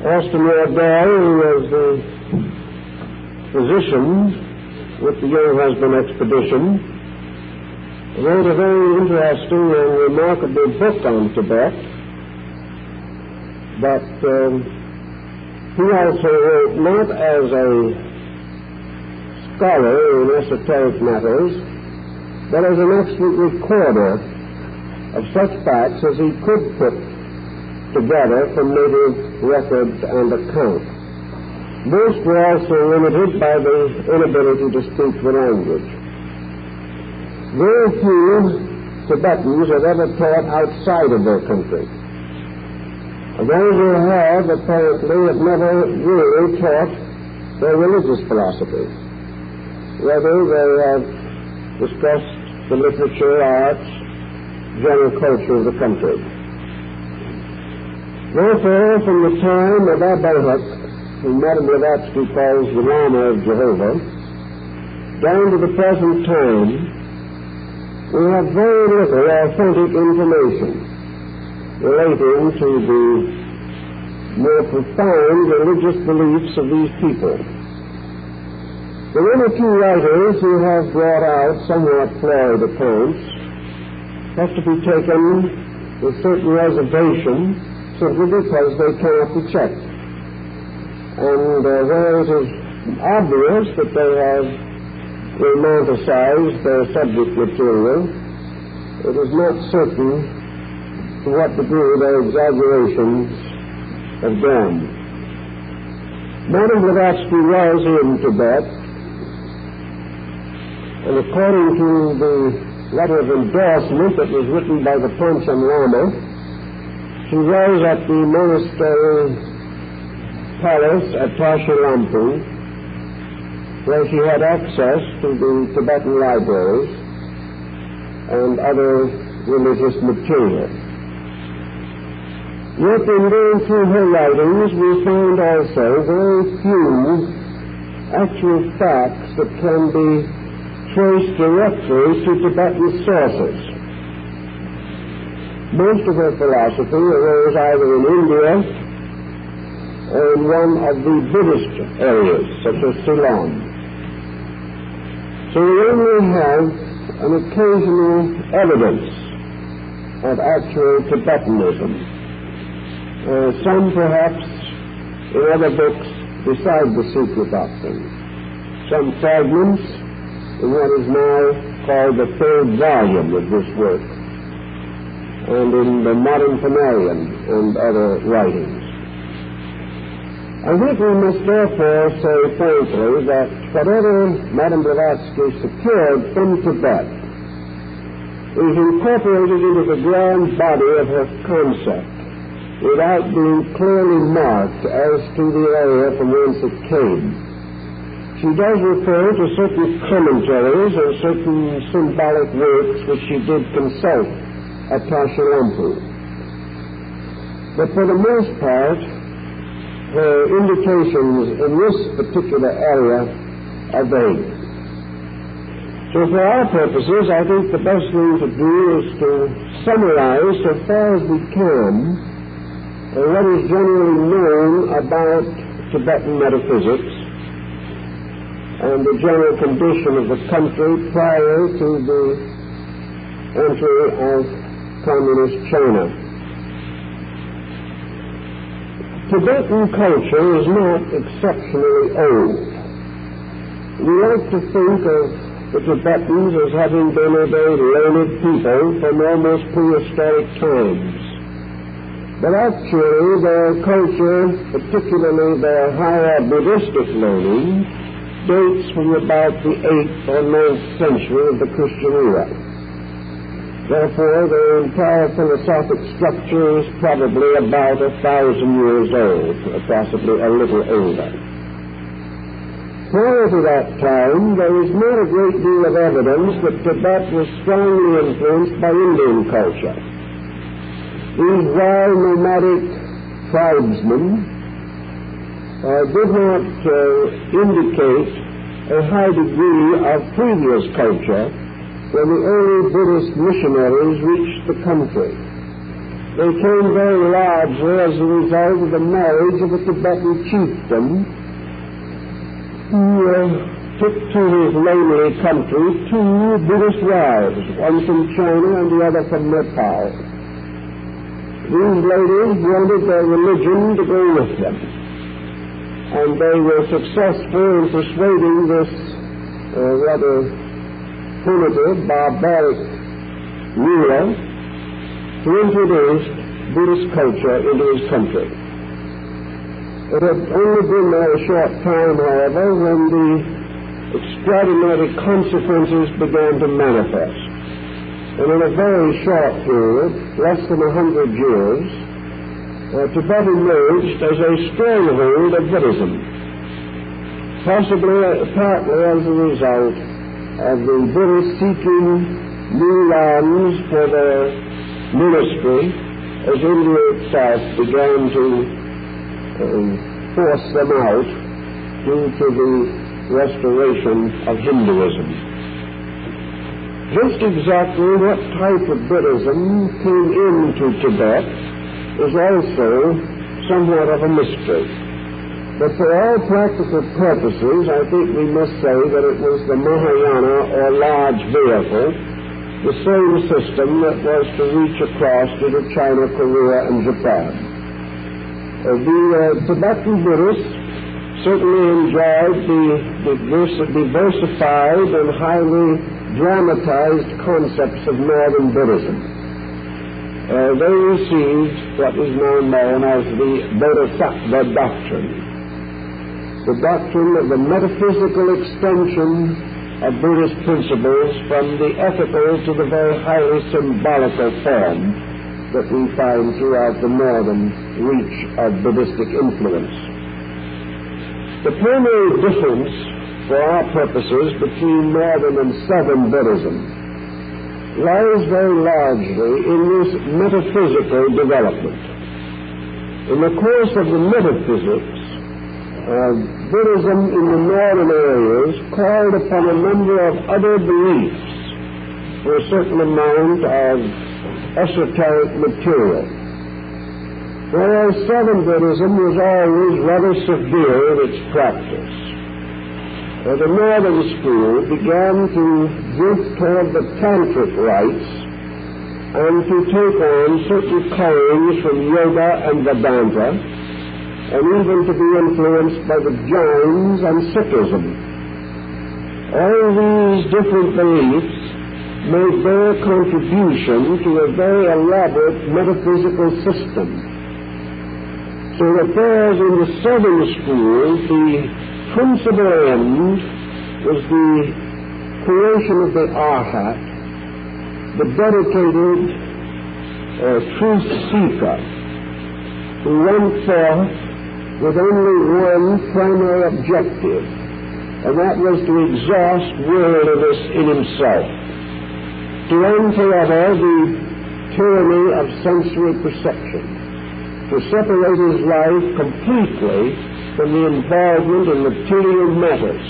Austin Wardell, who was the physician with the Young Husband expedition, wrote a very interesting and remarkable book on Tibet. But he also wrote not as a scholar in esoteric matters, but as an excellent recorder of such facts as he could put together from native records and accounts. Most were also limited by the inability to speak the language. Very few Tibetans have ever taught outside of their country. Those who have, apparently, have never really taught their religious philosophy. Rather, they have discussed the literature, arts, general culture of the country. Therefore, from the time of Abba, whom Madame Blavatsky calls the Lama of Jehovah, down to the present time, we have very little authentic information relating to the more profound religious beliefs of these people. The one or two writers who have brought out somewhat flawed accounts have to be taken with certain reservation simply because they cannot be checked. And where it is obvious that they have romanticized their subject material, it is not certain to what degree their exaggerations have gone. Madame Blavatsky was in Tibet, and according to the letter of endorsement that was written by the Panchen Lama, she was at the monastery palace at Tashilampu, where she had access to the Tibetan libraries and other religious material. Yet in going through her writings, we find also very few actual facts that can be traced directly to Tibetan sources. Most of her philosophy arose either in India or in one of the Buddhist areas, such as Ceylon. So we only have an occasional evidence of actual Tibetanism. Some perhaps in other books beside the Secret Doctrine. Some fragments in what is now called the third volume of this work, and in the Modern Phanarian and other writings. I think we must therefore say frankly that whatever Madame Blavatsky secured from Tibet is incorporated into the grand body of her concept without being clearly marked as to the area from whence it came. She does refer to certain commentaries and certain symbolic works which she did consult at Tashilampu. But for the most part, her indications in this particular area are vague. So for our purposes, I think the best thing to do is to summarize so far as we can what is generally known about Tibetan metaphysics and the general condition of the country prior to the entry of Communist China. Tibetan culture is not exceptionally old. We like to think of the Tibetans as having been a very learned people from almost prehistoric times. But actually their culture, particularly their higher Buddhistic learning, dates from about the 8th or 9th century of the Christian era. Therefore, their entire philosophic structure is probably about 1,000 years old, or possibly a little older. Prior to that time, there is not a great deal of evidence that Tibet was strongly influenced by Indian culture. These wild nomadic tribesmen did not indicate a high degree of previous culture when the early Buddhist missionaries reached the country. They came very largely as a result of the marriage of a Tibetan chieftain who took to his lonely country two Buddhist wives, one from China and the other from Nepal. These ladies wanted their religion to go with them, and they were successful in persuading this rather primitive, barbaric ruler to introduce Buddhist culture into his country. It had only been there a short time, however, when the extraordinary consequences began to manifest. And in a very short period, less than 100 years, Tibet emerged as a stronghold of Buddhism, possibly partly as a result of the Buddhists seeking new lands for their ministry, as India itself began to force them out due to the restoration of Hinduism. Just exactly what type of Buddhism came into Tibet is also somewhat of a mystery. But for all practical purposes, I think we must say that it was the Mahayana, or large vehicle, the same system that was to reach across into China, Korea, and Japan. The Tibetan Buddhists certainly enjoyed the diversified and highly dramatized concepts of Northern Buddhism. They received what is now known as the Bodhisattva doctrine, the doctrine of the metaphysical extension of Buddhist principles from the ethical to the very highly symbolical form that we find throughout the northern reach of Buddhistic influence. The primary difference for our purposes between northern and southern Buddhism lies very largely in this metaphysical development. In the course of the metaphysics, Buddhism in the northern areas called upon a number of other beliefs for a certain amount of esoteric material, whereas southern Buddhism was always rather severe in its practice. The northern school began to drift toward the tantric rites and to take on certain claims from yoga and Vedanta, and even to be influenced by the Jains and Sikhism. All these different beliefs made their contribution to a very elaborate metaphysical system, so that whereas in the southern school the principal end was the creation of the Arhat, the dedicated truth seeker who went forth with only one primary objective, and that was to exhaust worldliness in himself, to end forever the tyranny of sensory perception, to separate his life completely from the involvement in material matters.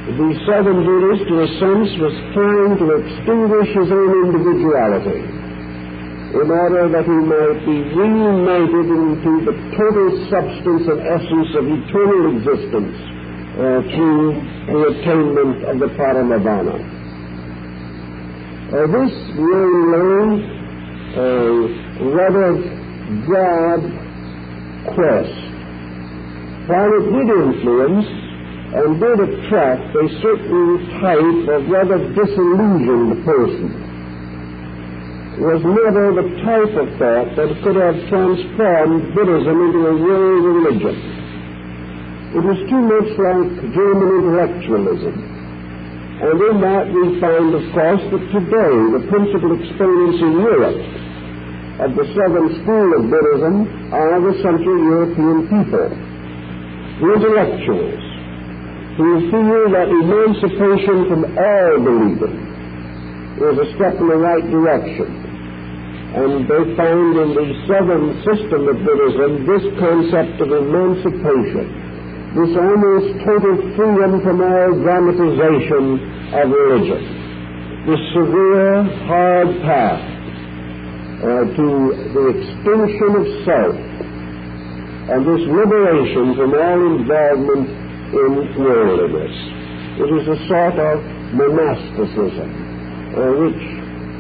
The southern Buddhist, in a sense, was trying to extinguish his own individuality in order that he might be reunited into the total substance and essence of eternal existence through the attainment of the Paranirvana. This lonely, rather broad quest, while it did influence and did attract a certain type of rather disillusioned person, was never the type of thought that could have transformed Buddhism into a real religion. It was too much like German intellectualism. And in that we find, of course, that today the principal exponents in Europe of the southern school of Buddhism are the Central European people, the intellectuals, who feel that emancipation from all believing is a step in the right direction. And they find in the southern system of Buddhism this concept of emancipation, this almost total freedom from all dramatization of religion, this severe, hard path to the extinction of self and this liberation from all involvement in worldliness. It is a sort of monasticism which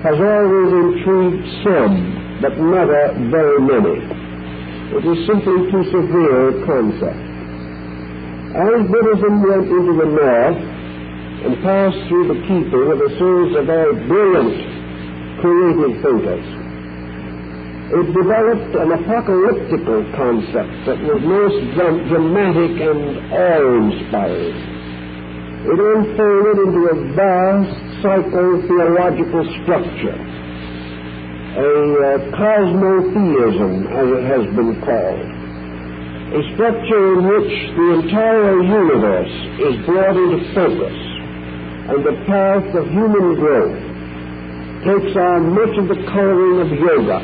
has always intrigued some, but never very many. It is simply too severe a concept. As Buddhism went into the north and passed through the keeping of a series of very brilliant creative thinkers, it developed an apocalyptical concept that was most dramatic and awe-inspiring. It unfolded into a vast psycho-theological structure, a cosmotheism, as it has been called, a structure in which the entire universe is brought into focus, and the path of human growth takes on much of the coloring of yoga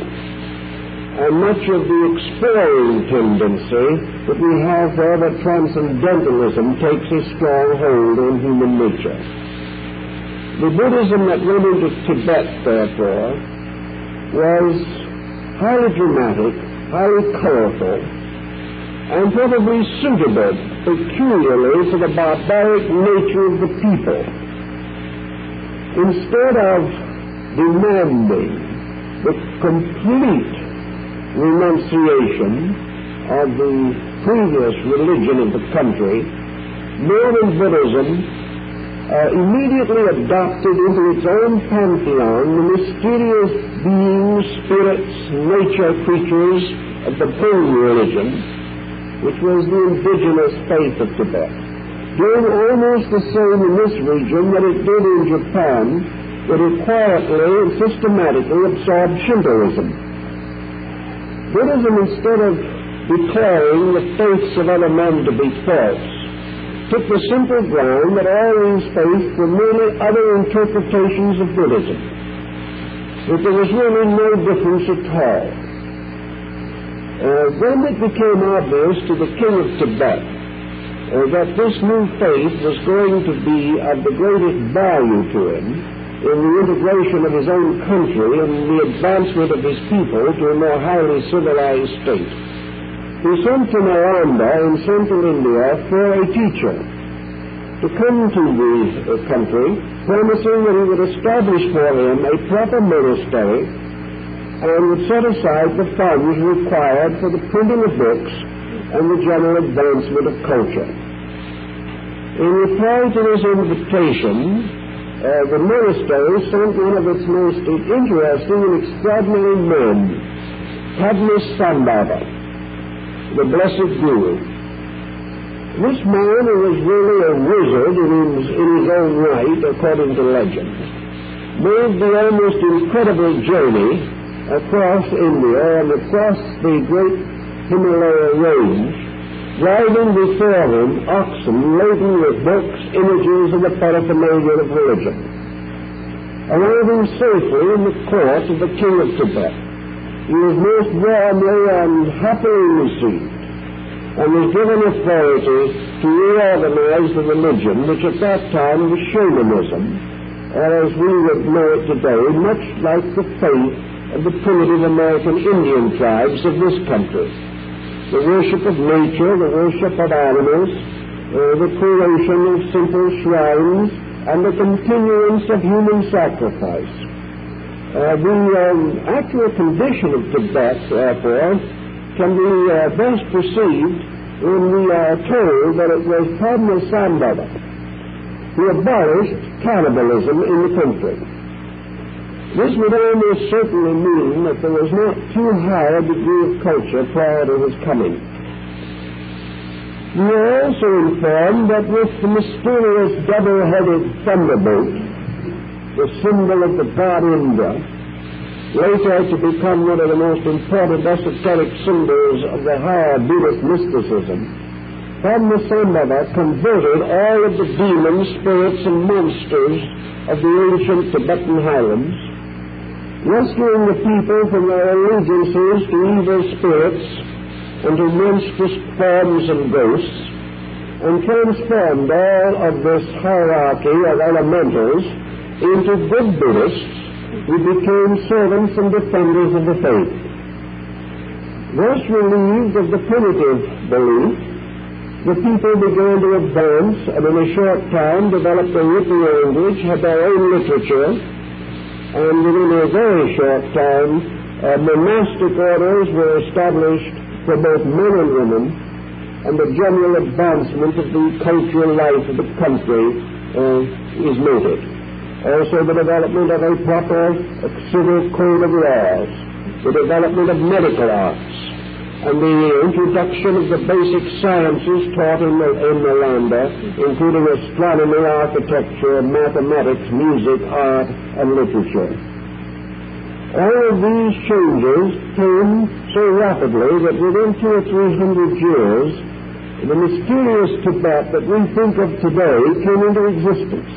and much of the exploring tendency that we have wherever transcendentalism takes a strong hold on human nature. The Buddhism that went into Tibet, therefore, was highly dramatic, highly colorful, and probably suitable peculiarly for the barbaric nature of the people. Instead of demanding the complete renunciation of the previous religion of the country, Northern Buddhism immediately adopted into its own pantheon the mysterious beings, spirits, nature creatures of the Bon religion, which was the indigenous faith of Tibet, doing almost the same in this region that it did in Japan, that it quietly and systematically absorbed Shintoism. Buddhism, instead of declaring the faiths of other men to be false, took the simple ground that all these faiths were merely other interpretations of Buddhism, that there was really no difference at all. Then it became obvious to the king of Tibet that this new faith was going to be of the greatest value to him in the integration of his own country and the advancement of his people to a more highly civilized state. He sent to Nalanda in central India for a teacher to come to the country, promising that he would establish for him a proper monastery and would set aside the funds required for the printing of books and the general advancement of culture. In reply to this invitation, the monastery sent one of its most interesting and extraordinary men, Padmasambhava, the Blessed Guru. This man, who was really a wizard in his own right, according to legend, made the almost incredible journey across India and across the great Himalaya range, driving before him oxen laden with books, images, and the paraphernalia of religion. Arriving safely in the court of the king of Tibet, he was most warmly and happily received, and was given authority to reorganize the religion, which at that time was shamanism, or as we would know it today, much like the faith of the primitive American Indian tribes of this country. The worship of nature, the worship of animals, the creation of simple shrines, and the continuance of human sacrifice. The actual condition of Tibet, therefore, can be best perceived when we are told that it was Padmasambhava who abolished cannibalism in the country. This would almost certainly mean that there was not too high a degree of culture prior to his coming. We are also informed that with the mysterious double-headed thunderbolt, the symbol of the god Indra, later to become one of the most important esoteric symbols of the higher Buddhist mysticism, Padmasambhava converted all of the demons, spirits, and monsters of the ancient Tibetan highlands, rescuing the people from their allegiances to evil spirits and to monstrous forms and ghosts, and transformed all of this hierarchy of elementals into good Buddhists who became servants and defenders of the faith. Thus relieved of the primitive belief, the people began to advance and in a short time developed a written language, had their own literature, and within a very short time monastic orders were established for both men and women, and the general advancement of the cultural life of the country is noted. Also the development of a proper civil code of laws, the development of medical arts, and the introduction of the basic sciences taught in the land, including astronomy, architecture, mathematics, music, art, and literature. All of these changes came so rapidly that within 200 or 300 years, the mysterious Tibet that we think of today came into existence.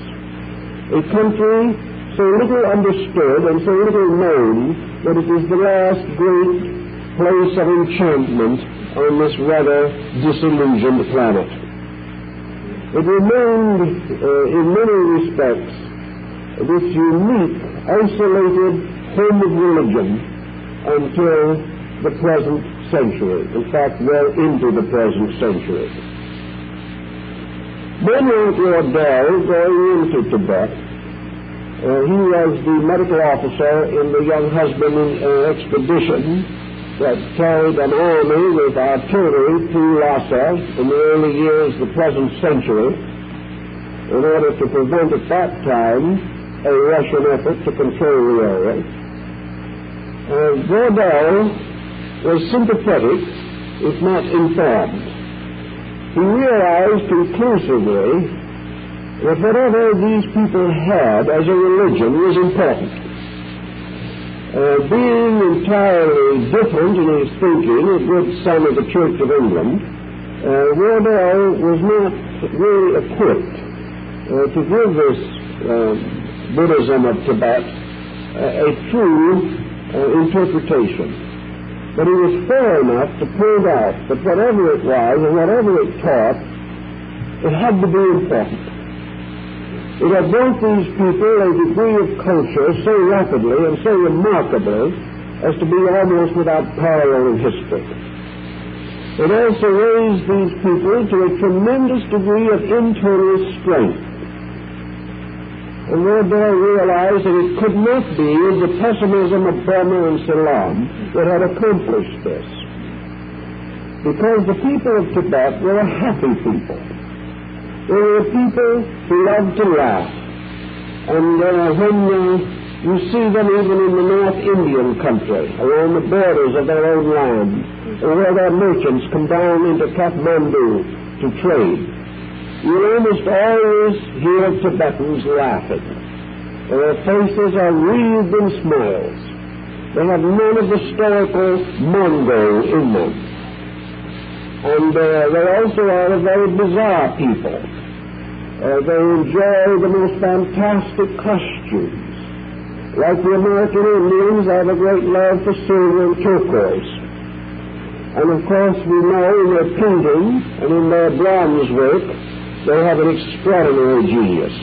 A country so little understood and so little known that it is the last great place of enchantment on this rather disillusioned planet. It remained, in many respects, this unique, isolated home of religion until the present century. In fact, well into the present century. Men like Wardell going into Tibet. He was the medical officer in the young husband expedition that carried an army with artillery to Lhasa in the early years of the present century in order to prevent at that time a Russian effort to control the area. Wardell was sympathetic, if not informed. He realized conclusively that whatever these people had as a religion was important. Being entirely different in his thinking, a good son of the Church of England, Wardell was not really equipped to give this Buddhism of Tibet a true interpretation. But he was fair enough to point out that whatever it was and whatever it taught, it had to be important. It had brought these people a degree of culture so rapidly and so remarkable as to be almost without parallel in history. It also raised these people to a tremendous degree of internal strength. And Wardell realized that it could not be the pessimism of Burma and Ceylon that had accomplished this. Because the people of Tibet were a happy people. They were people who loved to laugh. And when you see them even in the North Indian country, along the borders of their own land, where their merchants come down into Kathmandu to trade, you'll almost always hear Tibetans laughing. Their faces are wreathed in smiles. They have none of the stoical Mongol in them. And they also are a very bizarre people. They enjoy the most fantastic costumes. Like the American Indians, they have a great love for silver and turquoise. And of course we know in their painting and in their bronze work, they have an extraordinary genius.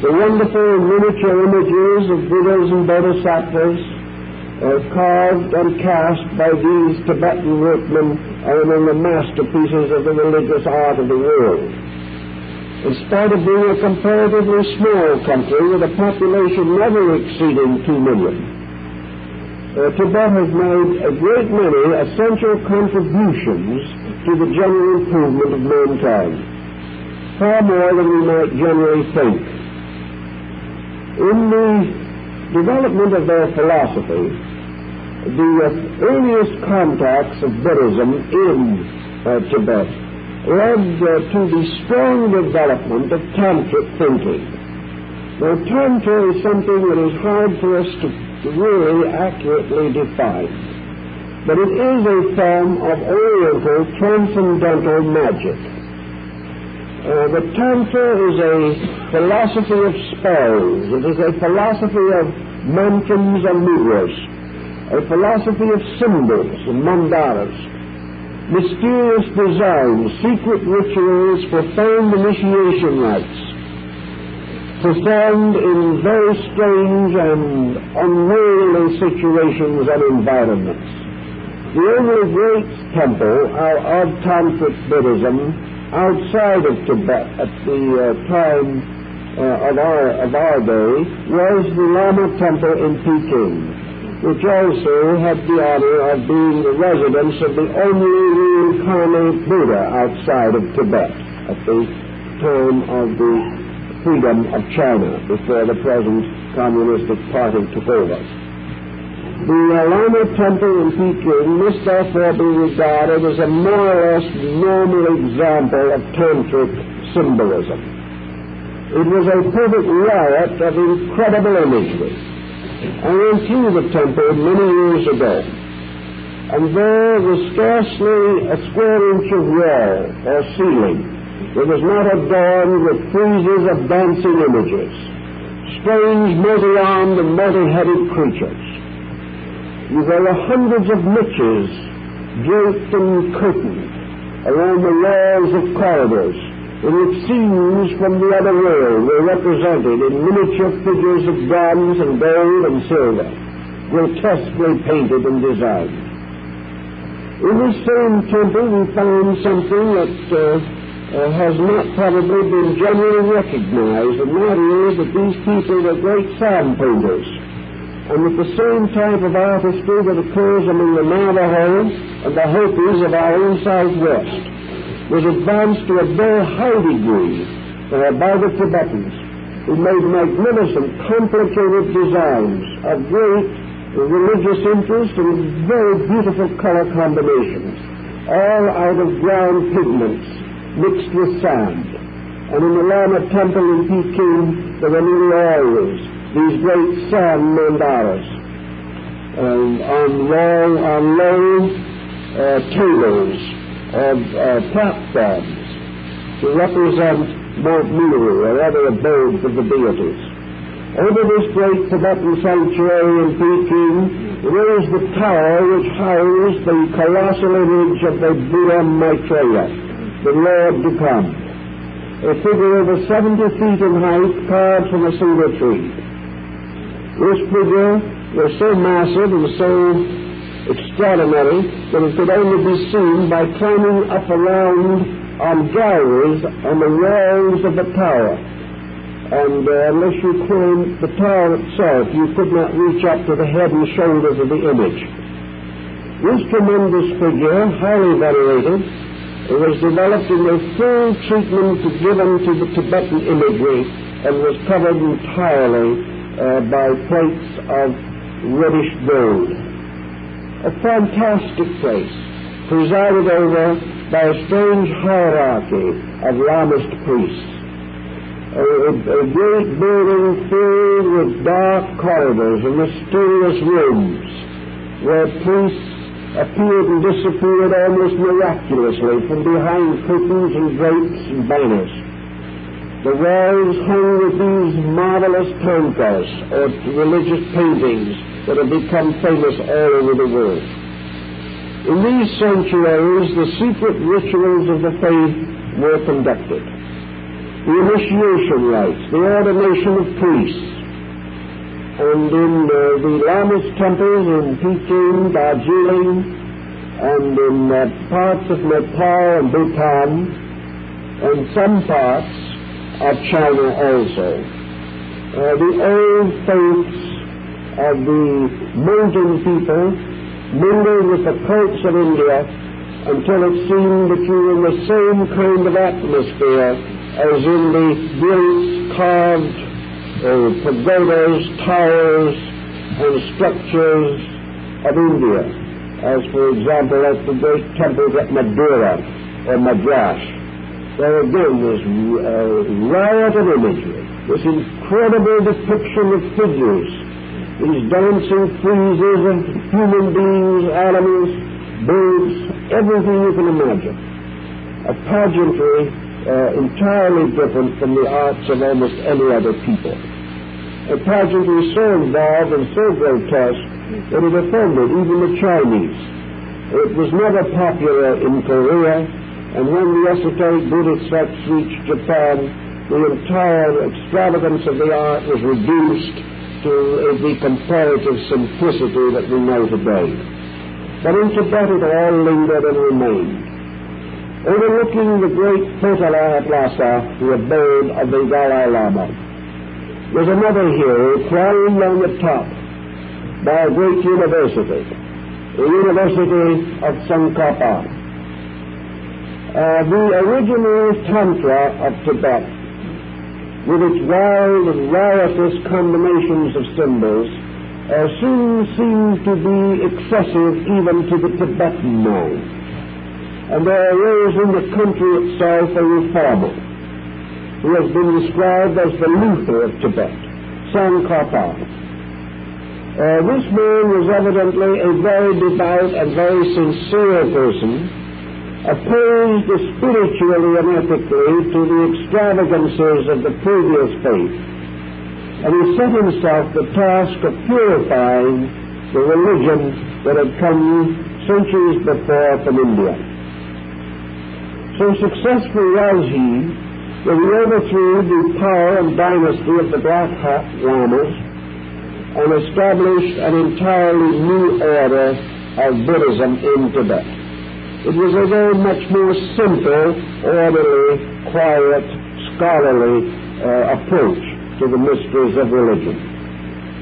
The wonderful miniature images of Buddhas and Bodhisattvas carved and cast by these Tibetan workmen are among the masterpieces of the religious art of the world. In spite of being a comparatively small country with a population never exceeding 2 million, Tibet has made a great many essential contributions to the general improvement of mankind, far more than we might generally think. In the development of their philosophy, the earliest contacts of Buddhism in Tibet led to the strong development of tantric thinking. Now, tantra is something that is hard for us to really accurately define, but it is a form of Oriental transcendental magic. The Tantra is a philosophy of spells. It is a philosophy of mantras and mudras, a philosophy of symbols and mandalas, mysterious designs, secret rituals, profound initiation rites. performed in very strange and unworldly situations and environments. The only great temple of Tantric Buddhism outside of Tibet at the time of our day was the Lama Temple in Peking, which also had the honor of being the residence of the only reincarnate Buddha outside of Tibet at the time of the freedom of China, before the present Communistic Party took over. The Lama Temple in Peking must therefore be regarded as a more or less normal example of Tantric symbolism. It was a perfect riot of incredible imagery. I went through the temple many years ago, and there was scarcely a square inch of wall or ceiling that was not adorned with friezes of dancing images, strange multi-armed and multi-headed creatures. There were hundreds of niches draped and curtained around the walls of corridors, in which scenes from the other world were represented in miniature figures of bronze and gold and silver, grotesquely painted and designed. In this same temple we found something that has not probably been generally recognized, and that is that these people were great sand painters, and that the same type of artistry that occurs among the Navajo and the Hopis of our own Southwest was advanced to a very high degree by the Tibetans, who made magnificent, complicated designs of great religious interest and very beautiful color combinations, all out of ground pigments mixed with sand. And in the Lama Temple in Peking, there were nearly always these great sand mandalas, and on low tables of platforms to represent Mount Meru or other abodes of the deities. Over this great Tibetan sanctuary in Peking rose the tower which housed the colossal image of the Buddha Maitreya, the Lord to come, a figure over 70 feet in height, carved from a cedar tree. This figure was so massive and so extraordinary that it could only be seen by climbing up around on galleries on the walls of the tower. And unless you climbed the tower itself, you could not reach up to the head and shoulders of the image. This tremendous figure, highly venerated, was developed in a full treatment given to the Tibetan imagery and was covered entirely by plates of reddish gold. A fantastic place, presided over by a strange hierarchy of Lamist priests. A great building filled with dark corridors and mysterious rooms, where priests appeared and disappeared almost miraculously from behind curtains and drapes and banners. The walls hung with these marvelous tankas, or religious paintings, that have become famous all over the world. In these sanctuaries, the secret rituals of the faith were conducted. The initiation rites, the ordination of priests, and in the Lamist temples in Peking, Darjeeling, and in parts of Nepal and Bhutan, and some parts of China also. The old faiths of the mountain people mingled with the cults of India until it seemed that you were in the same kind of atmosphere as in the great carved pagodas, towers, and structures of India, as for example at the great temples at Madura or Madras. There again was riot of imagery, this incredible depiction of figures, these dancing friezes of human beings, animals, birds, everything you can imagine. A pageantry entirely different from the arts of almost any other people. A pageantry so involved and so grotesque that it offended even the Chinese. It was never popular in Korea, and when the esoteric Buddhist sects reached Japan, the entire extravagance of the art was reduced to the comparative simplicity that we know today. But in Tibet it all lingered and remained. Overlooking the great Potala at Lhasa, the abode of the Dalai Lama, was another hill climbed on the top by a great university, the University of Tsongkhapa. The original Tantra of Tibet, with its wild and riotous combinations of symbols, soon seemed to be excessive even to the Tibetan mind. And there arose in the country itself a reformer, who has been described as the Luther of Tibet, Tsongkhapa. This man was evidently a very devout and very sincere person, opposed spiritually and ethically to the extravagances of the previous faith, and he set himself the task of purifying the religion that had come centuries before from India. So successful was he that he overthrew the power and dynasty of the Black Hat Lamas and established an entirely new order of Buddhism in Tibet. It was a very much more simple, orderly, quiet, scholarly approach to the mysteries of religion.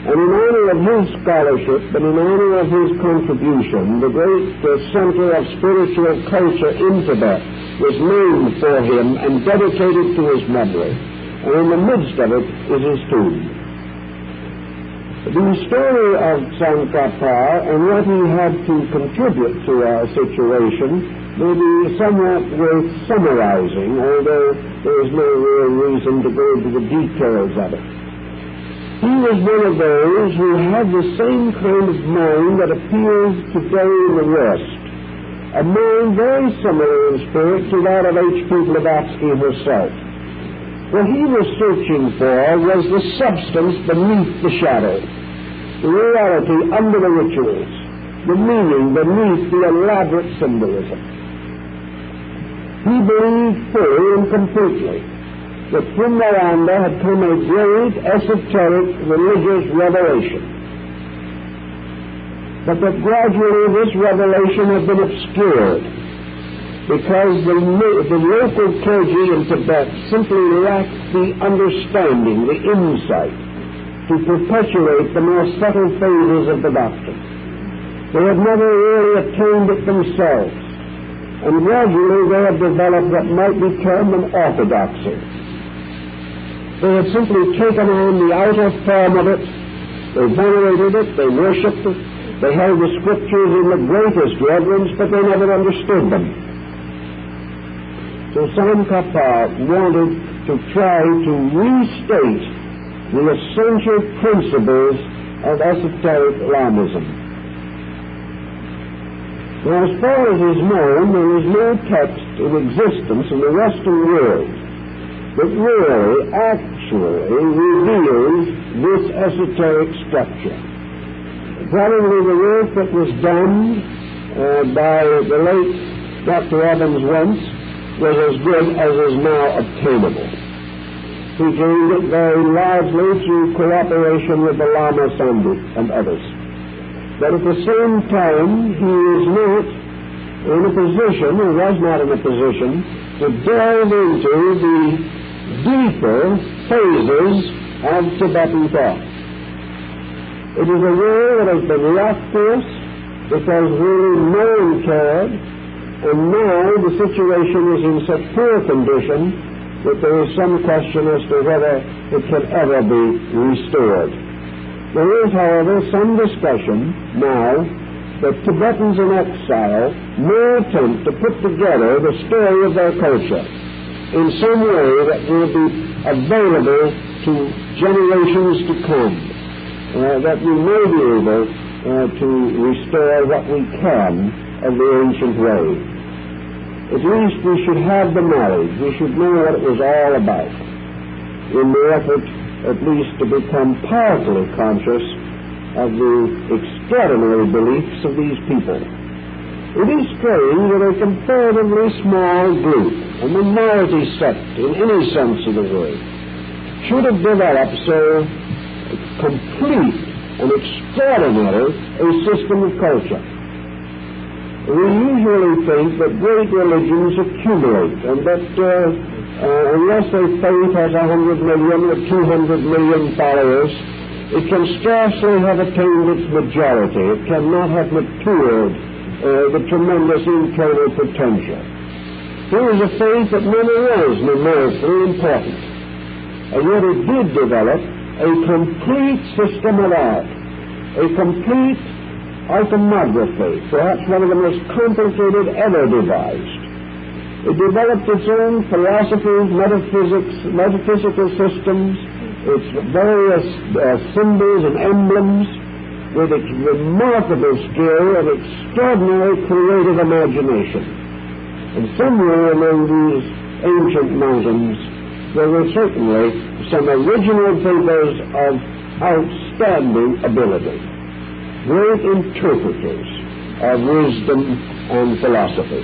And in honor of his scholarship and in honor of his contribution, the great center of spiritual culture in Tibet was named for him and dedicated to his memory. And in the midst of it is his tomb. The story of Tsongkhapa and what he had to contribute to our situation may be somewhat worth summarizing, although there is no real reason to go into the details of it. He was one of those who had the same kind of mind that appears today in the West, a mind very similar in spirit to that of H.P. Blavatsky herself. What he was searching for was the substance beneath the shadow, the reality under the rituals, the meaning beneath the elaborate symbolism. He believed fully and completely that from Nalanda had come a great esoteric religious revelation, but that gradually this revelation had been obscured because the local clergy in Tibet simply lacked the understanding, the insight to perpetuate the more subtle phases of the doctrine. They had never really attained it themselves, and gradually they had developed what might be termed an orthodoxy. They had simply taken on the outer form of it, they venerated it, they worshipped it, they held the scriptures in the greatest reverence, but they never understood them. So Tsongkhapa wanted to try to restate the essential principles of esoteric Lamaism. Now, as far as is known, there is no text in existence in the Western world that really, actually reveals this esoteric structure. Probably the work that was done by the late Dr. Evans Wentz was as good as is now obtainable. He gained it very largely through cooperation with the Lama Sandhu and others. But at the same time, he is not in a position, or was not in a position, to delve into the deeper phases of Tibetan thought. It is a way that has been left to us because really no one cared, and now the situation is in such poor condition that there is some question as to whether it can ever be restored. There is, however, some discussion now that Tibetans in exile may attempt to put together the story of their culture in some way that will be available to generations to come, that we may be able to restore what we can of the ancient way. At least we should have the knowledge, we should know what it was all about, in the effort at least to become powerfully conscious of the extraordinary beliefs of these people. It is strange that a comparatively small group, a minority sect in any sense of the word, should have developed so complete and extraordinary a system of culture. We usually think that great religions accumulate, and that unless a faith has 100 million or 200 million followers, it can scarcely have attained its majority. It cannot have matured the tremendous internal potential. Here is a faith that never was numerically important, and yet it did develop a complete system of art, a complete iconography, perhaps one of the most complicated ever devised. It developed its own philosophies, metaphysical systems, its various symbols and emblems, with its remarkable skill and extraordinary creative imagination. And somewhere among these ancient mountains, there were certainly some original thinkers of outstanding ability, great interpreters of wisdom and philosophy.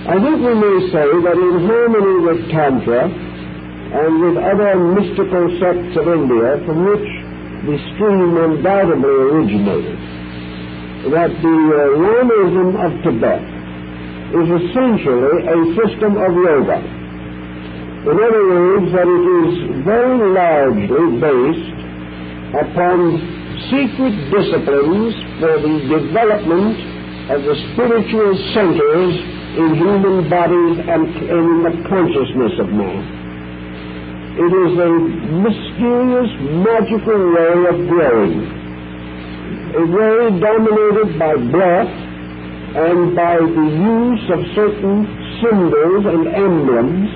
I think we may say that in harmony with Tantra and with other mystical sects of India from which the stream undoubtedly originated, that the Lamaism of Tibet is essentially a system of yoga. In other words, that it is very largely based upon secret disciplines for the development of the spiritual centers in human bodies and in the consciousness of man. It is a mysterious, magical way of growing, a way dominated by breath and by the use of certain symbols and emblems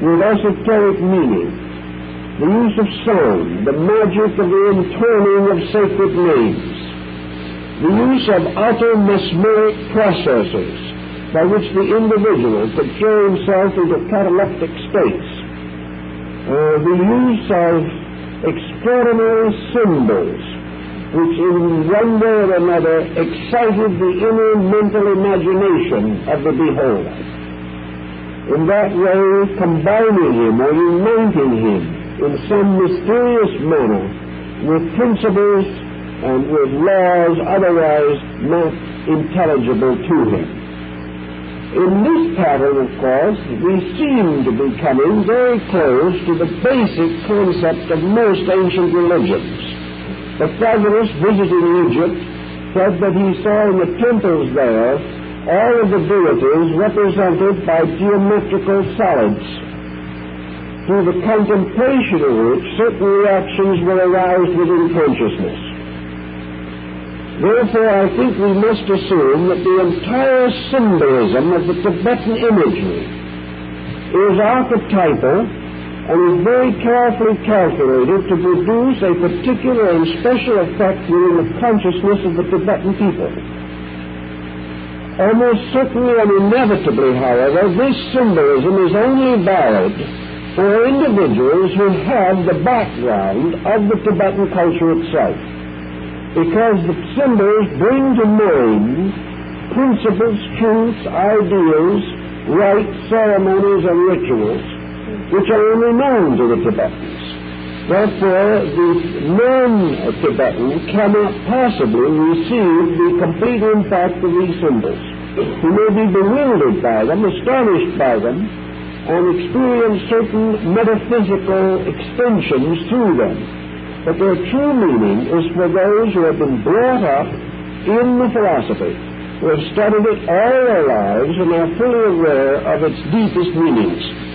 with esoteric meaning, the use of sound, the magic of the intoning of sacred names, the use of utter mesmeric processes by which the individual could throw himself into cataleptic states, the use of extraordinary symbols which in one way or another excited the inner mental imagination of the beholder. In that way, combining him or uniting him in some mysterious manner with principles and with laws otherwise not intelligible to him. In this pattern, of course, we seem to be coming very close to the basic concept of most ancient religions. Pythagoras, visiting Egypt, said that he saw in the temples there all of the deities represented by geometrical solids, through the contemplation of which certain reactions were aroused within consciousness. Therefore, I think we must assume that the entire symbolism of the Tibetan imagery is archetypal and is very carefully calculated to produce a particular and special effect within the consciousness of the Tibetan people. Almost certainly and inevitably, however, this symbolism is only valid for individuals who have the background of the Tibetan culture itself, because the symbols bring to mind principles, truths, ideals, rites, ceremonies, and rituals which are only known to the Tibetans. Therefore, the non-Tibetan cannot possibly receive the complete impact of these symbols. He may be bewildered by them, astonished by them, and experience certain metaphysical extensions through them. But their true meaning is for those who have been brought up in the philosophy, who have studied it all their lives and are fully aware of its deepest meanings.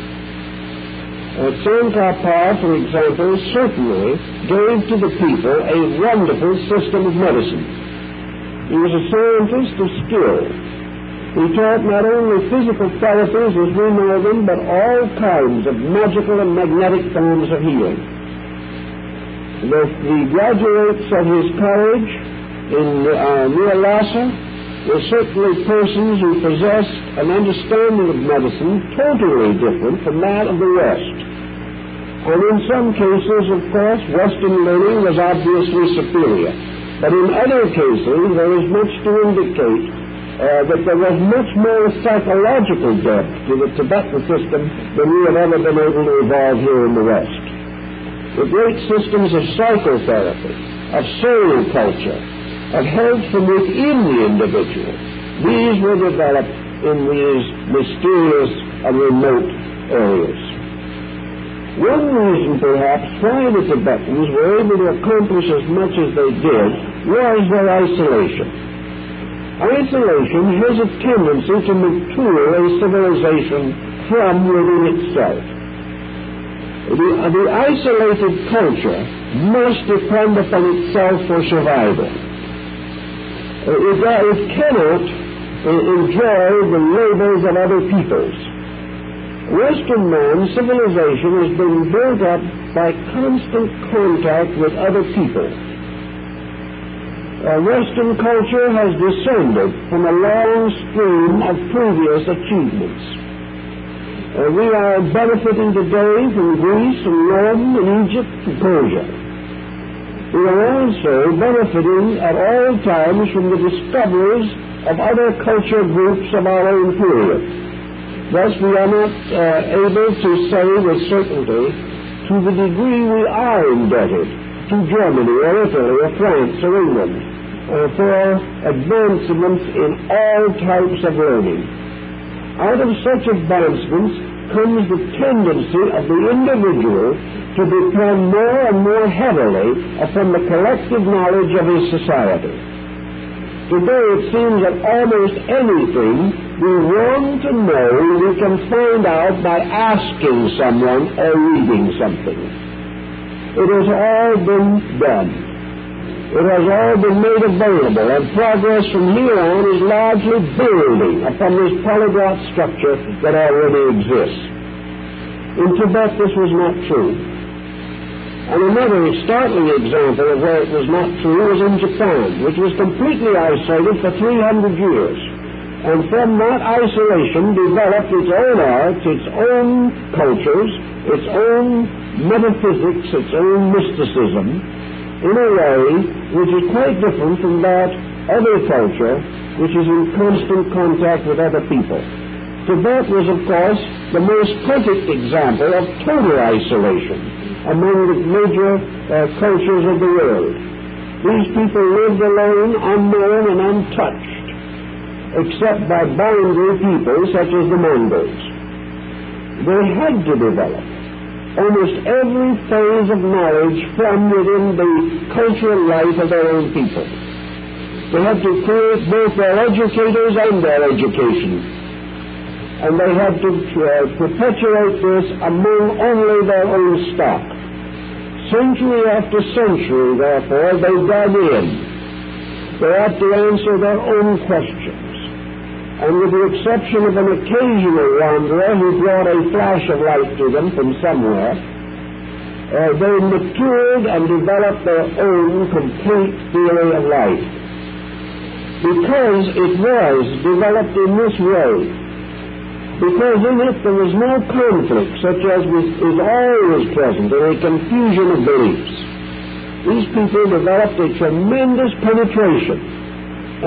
Tsongkhapa, for example, certainly gave to the people a wonderful system of medicine. He was a scientist of skill. He taught not only physical therapies as we know them, but all kinds of magical and magnetic forms of healing. The graduates of his college in near Lhasa were certainly persons who possessed an understanding of medicine totally different from that of the West. And in some cases, of course, Western learning was obviously superior. But in other cases, there is much to indicate that there was much more psychological depth to the Tibetan system than we have ever been able to evolve here in the West. The great systems of psychotherapy, of soul culture, of health from within the individual, these were developed in these mysterious and remote areas. One reason, perhaps, why the Tibetans were able to accomplish as much as they did was their isolation. Isolation has a tendency to mature a civilization from within itself. The isolated culture must depend upon itself for survival. It cannot enjoy the labors of other peoples. Western man civilization has been built up by constant contact with other people. Western culture has descended from a long stream of previous achievements. We are benefiting today from Greece and Rome and Egypt and Persia. We are also benefiting at all times from the discoveries of other culture groups of our own period. Thus, we are not able to say with certainty to the degree we are indebted to Germany or Italy or France or England for advancements in all types of learning. Out of such advancements comes the tendency of the individual to depend more and more heavily upon the collective knowledge of his society. Today it seems that almost anything we want to know we can find out by asking someone or reading something. It has all been done. It has all been made available, and progress from here on is largely building upon this polyglot structure that already exists. In Tibet this was not true. And another startling example of where it was not true was in Japan, which was completely isolated for 300 years. And from that isolation developed its own arts, its own cultures, its own metaphysics, its own mysticism, in a way which is quite different from that other culture which is in constant contact with other people. Tibet was, of course, the most perfect example of total isolation among the major cultures of the world. These people lived alone, unknown and untouched, except by boundary peoples such as the Mongols. They had to develop almost every phase of knowledge from within the cultural life of their own people. They had to create both their educators and their education. And they had to perpetuate this among only their own stock. Century after century, therefore, they dug in. They had to answer their own questions. And with the exception of an occasional wanderer who brought a flash of light to them from somewhere, they matured and developed their own complete theory of life. Because it was developed in this way, because in it there was no conflict such as is always present in a confusion of beliefs. These people developed a tremendous penetration,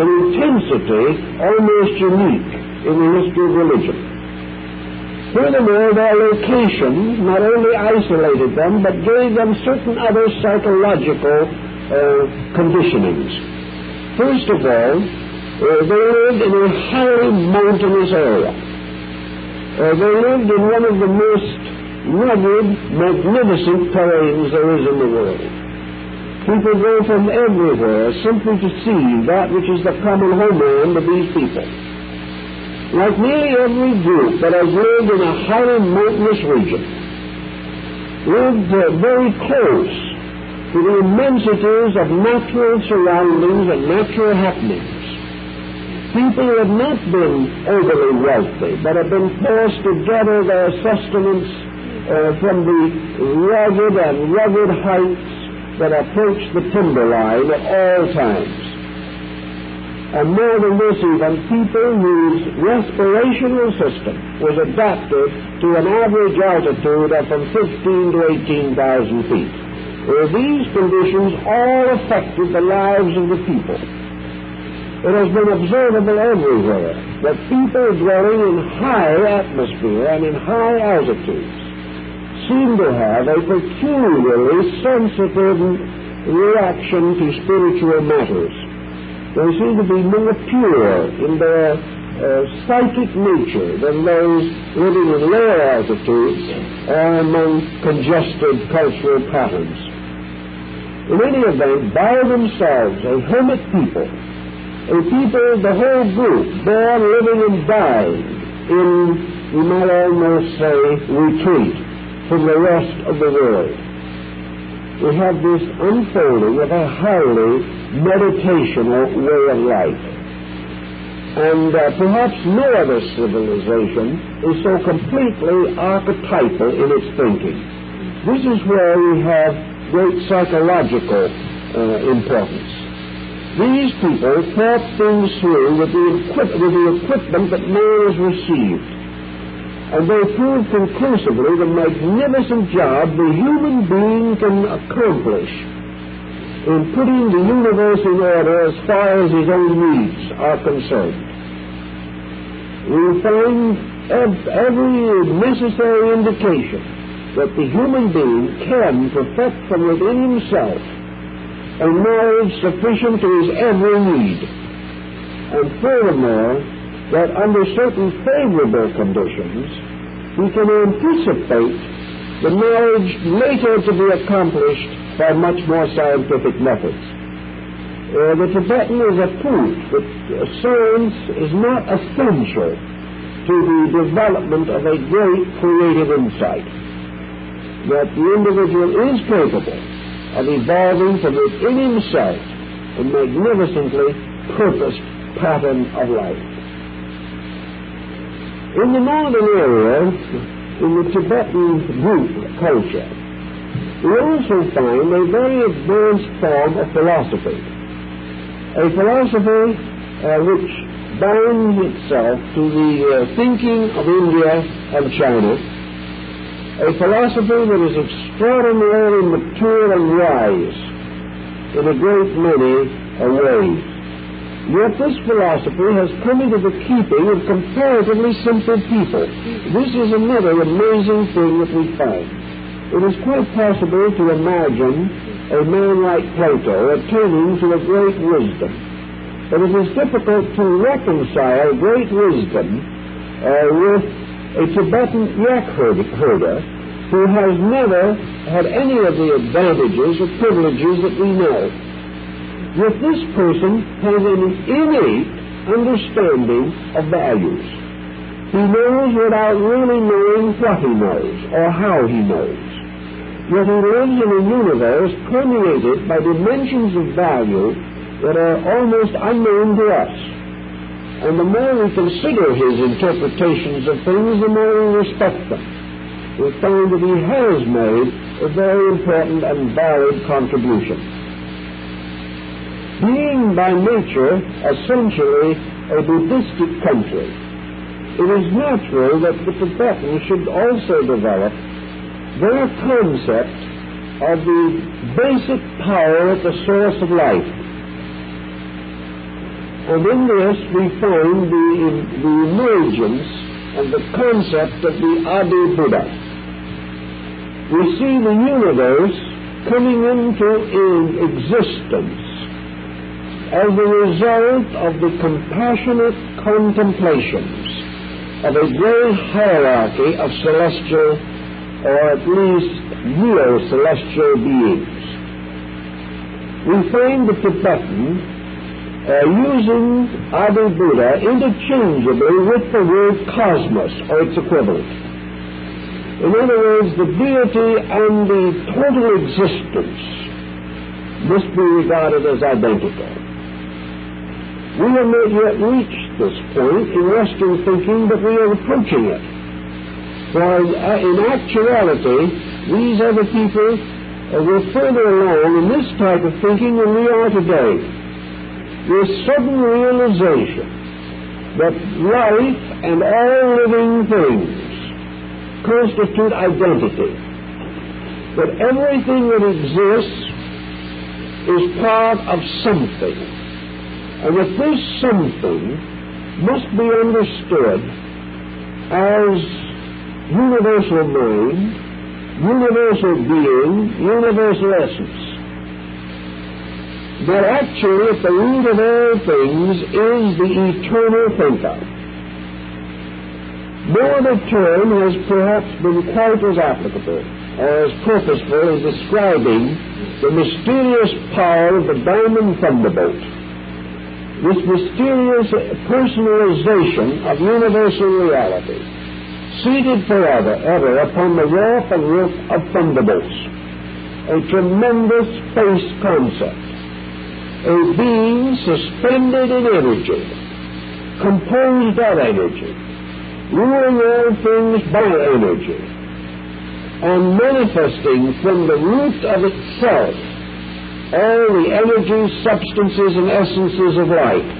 an intensity almost unique in the history of religion. Furthermore, their location not only isolated them, but gave them certain other psychological conditionings. First of all, they lived in a highly mountainous area. They lived in one of the most rugged, magnificent terrains there is in the world. People go from everywhere simply to see that which is the common homeland of these people. Like nearly every group that has lived in a highly mountainous region, lived very close to the immensities of natural surroundings and natural happenings. People who have not been overly wealthy, but have been forced to gather their sustenance from the rugged heights that approach the timberline at all times. And more than this even, people whose respirational system was adapted to an average altitude of from 15 to 18,000 feet. These conditions all affected the lives of the people. It has been observable everywhere that people dwelling in high atmosphere and in high altitudes seem to have a peculiarly sensitive reaction to spiritual matters. They seem to be more pure in their psychic nature than those living in lower altitudes or among congested cultural patterns. In any event, by themselves, a hermit people, a people, the whole group, born, living, and dying in, we might almost say, retreat from the rest of the world. We have this unfolding of a highly meditational way of life. And perhaps no other civilization is so completely archetypal in its thinking. This is where we have great psychological importance. These people thought things through with the equipment that man has received. And they prove conclusively the magnificent job the human being can accomplish in putting the universe in order as far as his own needs are concerned. We find every necessary indication that the human being can perfect from within himself a knowledge sufficient to his every need. And furthermore, that under certain favorable conditions, we can anticipate the knowledge later to be accomplished by much more scientific methods. The Tibetan is a proof that science is not essential to the development of a great creative insight, that the individual is capable of evolving from within himself a magnificently purposed pattern of life. In the northern area, in the Tibetan group culture, we also find a very advanced form of philosophy, a philosophy which binds itself to the thinking of India and China, a philosophy that is extraordinarily mature and wise in a great many ways. Yet this philosophy has come into the keeping of comparatively simple people. This is another amazing thing that we find. It is quite possible to imagine a man like Plato attaining to a great wisdom, but it is difficult to reconcile great wisdom with a Tibetan yak herder who has never had any of the advantages or privileges that we know. Yet this person has an innate understanding of values. He knows without really knowing what he knows or how he knows. Yet he lives in a universe permeated by dimensions of value that are almost unknown to us. And the more we consider his interpretations of things, the more we respect them. We find that he has made a very important and valid contribution. Being by nature essentially a Buddhistic country, it is natural that the Tibetans should also develop their concept of the basic power at the source of life. And in this we find the emergence of the concept of the Adi Buddha. We see the universe coming into existence as a result of the compassionate contemplations of a great hierarchy of celestial, or at least neo-celestial beings. We find the Tibetan using Adi Buddha interchangeably with the word cosmos, or its equivalent. In other words, the deity and the total existence must be regarded as identical. We have not yet reached this point in Western thinking, but we are approaching it. For in actuality, these other people were further along in this type of thinking than we are today. This sudden realization that life and all living things constitute identity, that everything that exists is part of something, And that this something must be understood as universal mind, universal being, universal essence. That actually at the root of all things is the eternal thinker. No other term has perhaps been quite as applicable or as purposeful in describing the mysterious power of the diamond thunderbolt, this mysterious personalization of universal reality, seated forever ever upon the warp and roof of thunderbolts, a tremendous space concept, a being suspended in energy, composed of energy, ruling all things by energy, and manifesting from the root of itself all the energies, substances, and essences of life.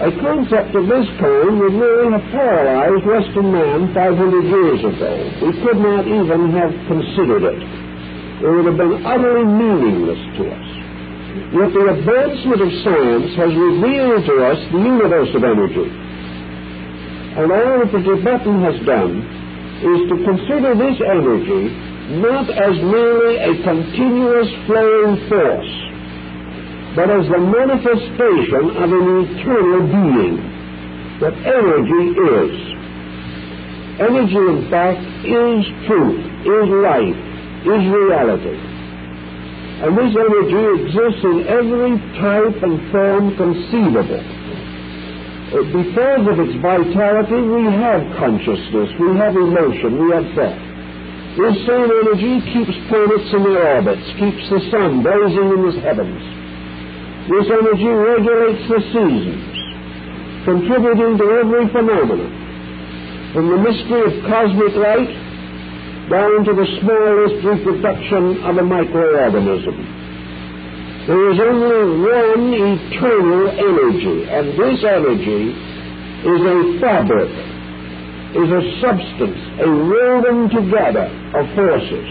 A concept of this kind would really have paralyzed Western man 500 years ago. We could not even have considered it. It would have been utterly meaningless to us. Yet the advancement of science has revealed to us the universe of energy. And all that the Tibetan has done is to consider this energy not as merely a continuous flowing force, but as the manifestation of an eternal being, that energy is. Energy, in fact, is truth, is life, is reality. And this energy exists in every type and form conceivable. Because of its vitality, we have consciousness, we have emotion, we have thought. This same energy keeps planets in their orbits, keeps the sun blazing in the heavens. This energy regulates the seasons, contributing to every phenomenon, from the mystery of cosmic light down to the smallest reproduction of a microorganism. There is only one eternal energy, and this energy is a fabric, is a substance, a woven together of forces.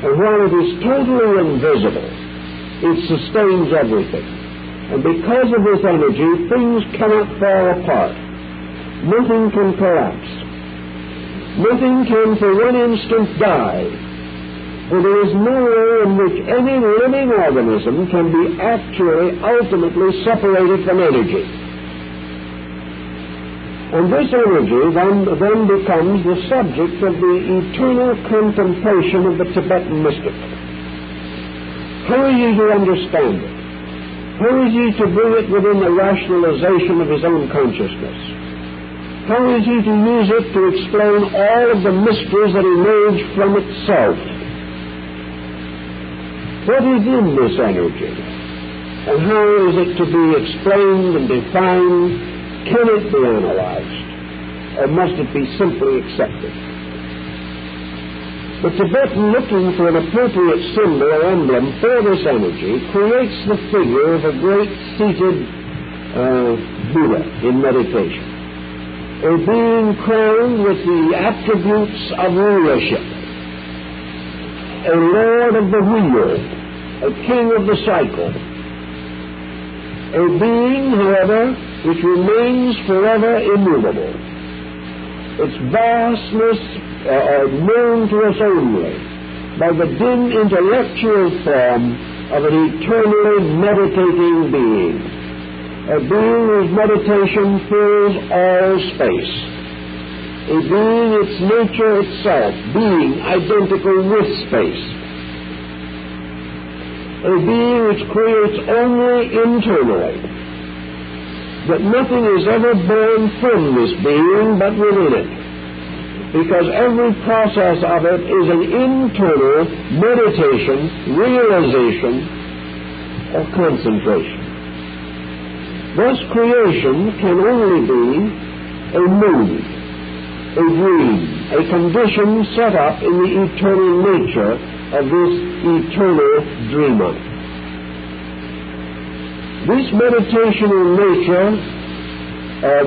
And while it is totally invisible, it sustains everything. And because of this energy, things cannot fall apart. Nothing can collapse. Nothing can for one instant die. For there is no way in which any living organism can be actually, ultimately separated from energy. And this energy then becomes the subject of the eternal contemplation of the Tibetan mystic. How is he to understand it? How is he to bring it within the rationalization of his own consciousness? How is he to use it to explain all of the mysteries that emerge from itself? What is in this energy? And how is it to be explained and defined? Can it be analyzed? Or must it be simply accepted? The Tibetan, looking for an appropriate symbol or emblem for this energy, creates the figure of a great seated Buddha in meditation, a being crowned with the attributes of rulership, a lord of the wheel, a king of the cycle, a being, however, which remains forever immovable. Its vastness known to us only by the dim intellectual form of an eternally meditating being, a being whose meditation fills all space, a being its nature itself, being identical with space, a being which creates only internally, that nothing is ever born from this being but within it, because every process of it is an internal meditation, realization, or concentration. Thus, creation can only be a mood, a dream, a condition set up in the eternal nature of this eternal dreamer. This meditational nature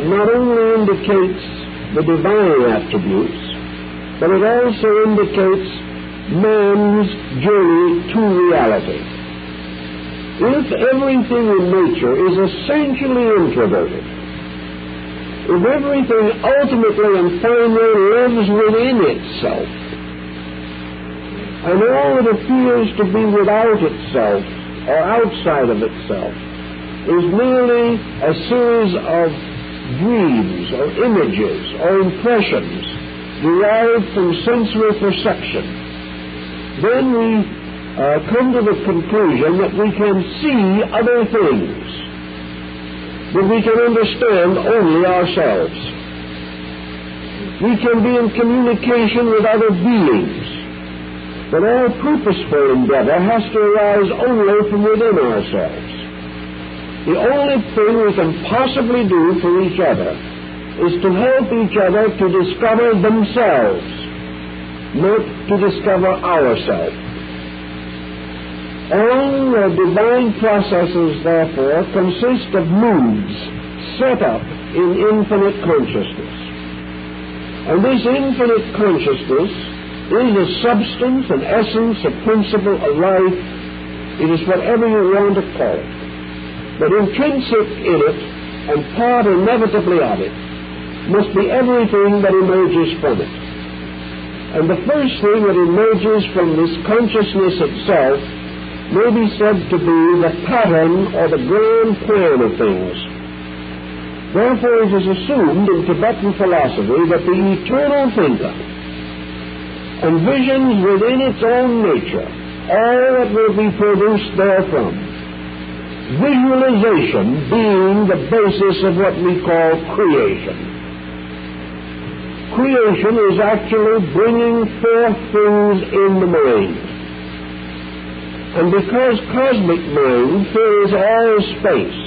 not only indicates the divine attributes, but it also indicates man's journey to reality. If everything in nature is essentially introverted, if everything ultimately and finally lives within itself, and all that appears to be without itself or outside of itself is merely a series of dreams or images or impressions derived from sensory perception, then we come to the conclusion that we can see other things, that we can understand only ourselves. We can be in communication with other beings, but all purposeful endeavor has to arise only from within ourselves. The only thing we can possibly do for each other is to help each other to discover themselves, not to discover ourselves. All divine processes, therefore, consist of moods set up in infinite consciousness. And this infinite consciousness is a substance, an essence, a principle, a life. It is whatever you want to call it. But intrinsic in it, and part inevitably of it, must be everything that emerges from it. And the first thing that emerges from this consciousness itself may be said to be the pattern or the grand plan of things. Therefore, it is assumed in Tibetan philosophy that the eternal thinker envisions within its own nature all that will be produced therefrom, visualization being the basis of what we call creation. Creation is actually bringing forth things in the mind. And because cosmic mind fills all space,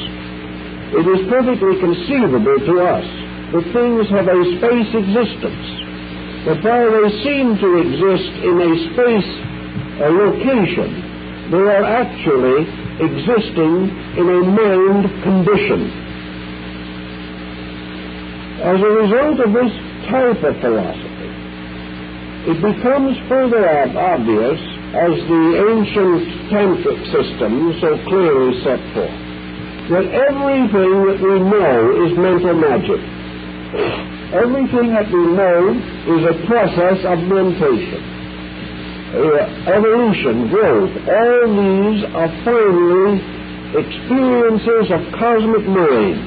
it is perfectly conceivable to us that things have a space existence, that while they seem to exist in a space location, they are actually existing in a mind condition. As a result of this type of philosophy, it becomes further obvious, as the ancient tantric system so clearly set forth, that everything that we know is mental magic. Everything that we know is a process of mentation, evolution, growth. All these are finally experiences of cosmic mind,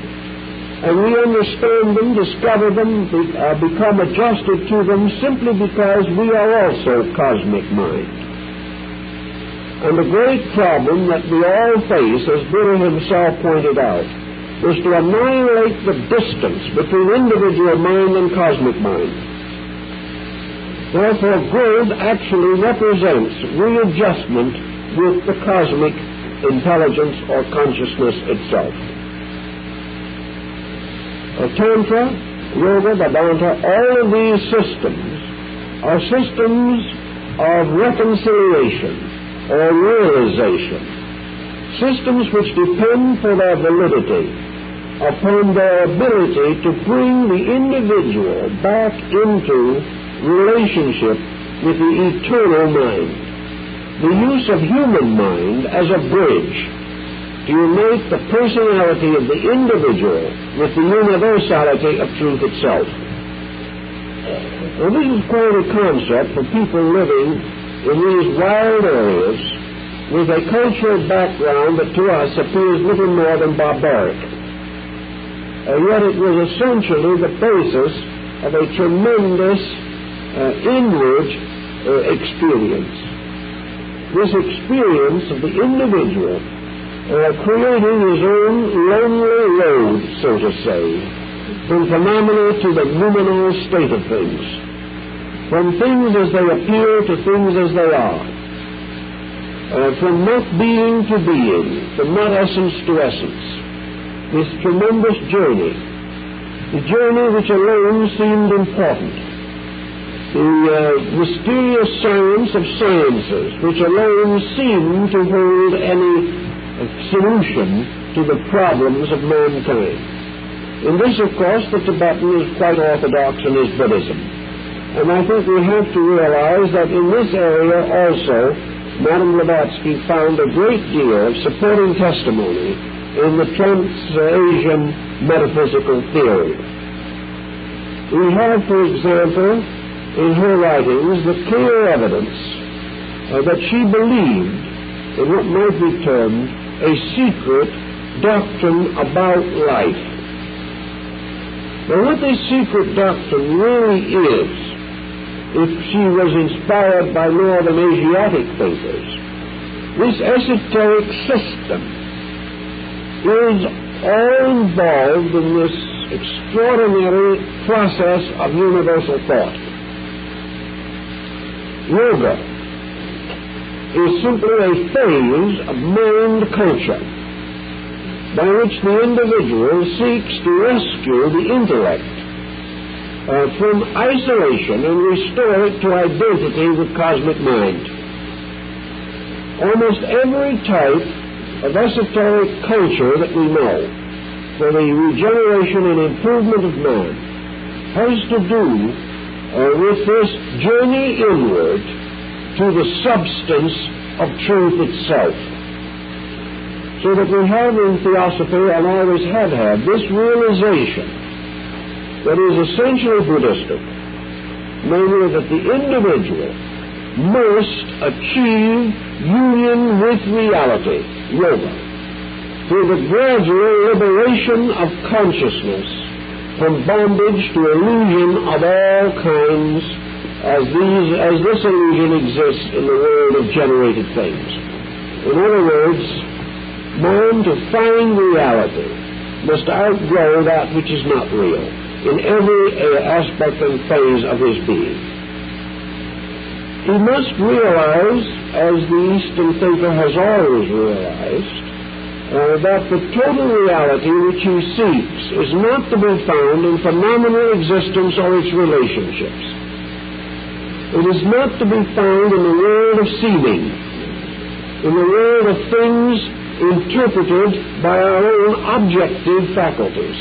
and we understand them, discover them, become adjusted to them simply because we are also cosmic mind. And the great problem that we all face, as Buddha himself pointed out, is to annihilate the distance between individual mind and cosmic mind. Therefore, growth actually represents readjustment with the cosmic intelligence or consciousness itself. Tantra, Yoga, Vedanta, all of these systems are systems of reconciliation or realization, systems which depend for their validity upon their ability to bring the individual back into relationship with the eternal mind, the use of human mind as a bridge to unite the personality of the individual with the universality of truth itself. Now, this is quite a concept for people living in these wild areas with a cultural background that to us appears little more than barbaric. Yet it was essentially the basis of a tremendous inward experience. This experience of the individual creating his own lonely road, so to say, from phenomena to the noumenal state of things, from things as they appear to things as they are, from not being to being, from not essence to essence. This tremendous journey, the journey which alone seemed important, the mysterious science of sciences which alone seemed to hold any solution to the problems of mankind. In this, of course, the Tibetan is quite orthodox in his Buddhism. And I think we have to realize that in this area also, Madame Blavatsky found a great deal of supporting testimony in the Trans-Asian metaphysical theory. We have, for example, in her writings, the clear evidence that she believed in what might be termed a secret doctrine about life. Now, what this secret doctrine really is, if she was inspired by Northern Asiatic thinkers, this esoteric system is all involved in this extraordinary process of universal thought. Yoga is simply a phase of mind culture by which the individual seeks to rescue the intellect from isolation and restore it to identity with cosmic mind. Almost every type of esoteric culture that we know for the regeneration and improvement of man has to do with this journey inward to the substance of truth itself. So that we have in theosophy, and always have had, this realization that is essentially Buddhistic, namely that the individual must achieve union with reality, yoga, through the gradual liberation of consciousness from bondage to illusion of all kinds, as this illusion exists in the world of generated things. In other words, man, to find reality, must outgrow that which is not real in every aspect and phase of his being. He must realize, as the Eastern thinker has always realized, that the total reality which he seeks is not to be found in phenomenal existence or its relationships. It is not to be found in the world of seeming, in the world of things interpreted by our own objective faculties.